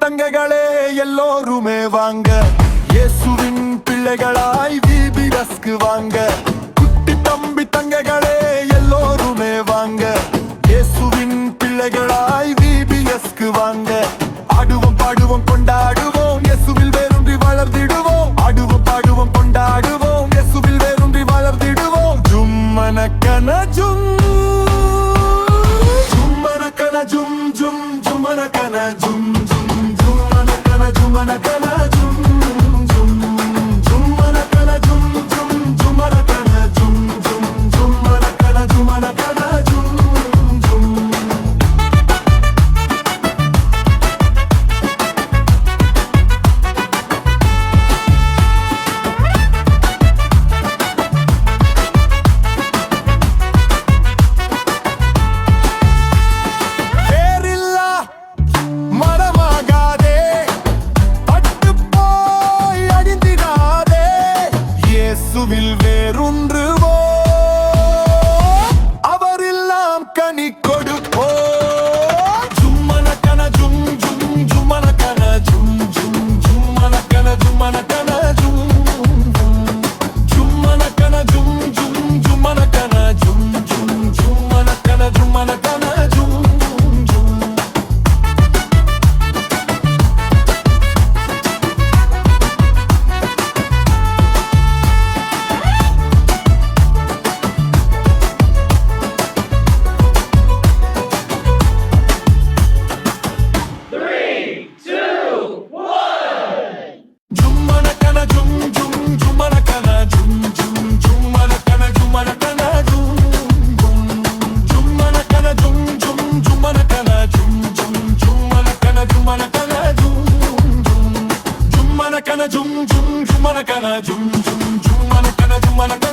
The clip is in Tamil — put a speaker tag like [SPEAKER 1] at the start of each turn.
[SPEAKER 1] தங்கைகளே எல்லோருமே வாங்க, இயேசுவின் பிள்ளைகளாய் விபிஎஸ்க்கு வாங்க. குட்டி தம்பி தங்கைகளே எல்லோருமே வாங்க, இயேசுவின் பிள்ளைகளாய் விபிஎஸ்க்கு வாங்க. ஆடுவோம் பாடுவோம் கொண்டாடுவோம், இயேசுவில் வேரூன்றி வளர்ந்திடுவோம். ஆடுவோம் பாடுவோம் கொண்டாடுவோம், இயேசுவில் வேரூன்றி வளர்ந்திடுவோம். ஜும்மனக்கன ஜும் ஜும்மனக்கன ஜும் ஜும் ஜும்மனக்கன ஜும் ஜும் ஜும்மனக்கன ஜும்மனக்கன ஜும் ஜும் ஜும்மனக்கன ஜும் ஜும் ஜும்மனக்கன ஜும் ஜும் ஜும்மனக்கன ஜும்மனக்கன ஜும் ஜும். இயேசுவில் வேரூன்றுவோம், அவரெல்லாம் கனி கொடுப்போம். ஜும்மனக்கன ஜும் ஜும் ஜும்மனக்கன ஜும் ஜும் ஜும்மனக்கன ஜும்மனக்கன ஜும் ஜும்மனக்கன ஜும் ஜும் ஜும்மனக்கன ஜும் ஜும் ஜும்மனக்கன ஜும்மனக்கன ஜும் ஜும். Jum jum jum, jum jum jum, jum jum jum, jum jum jum,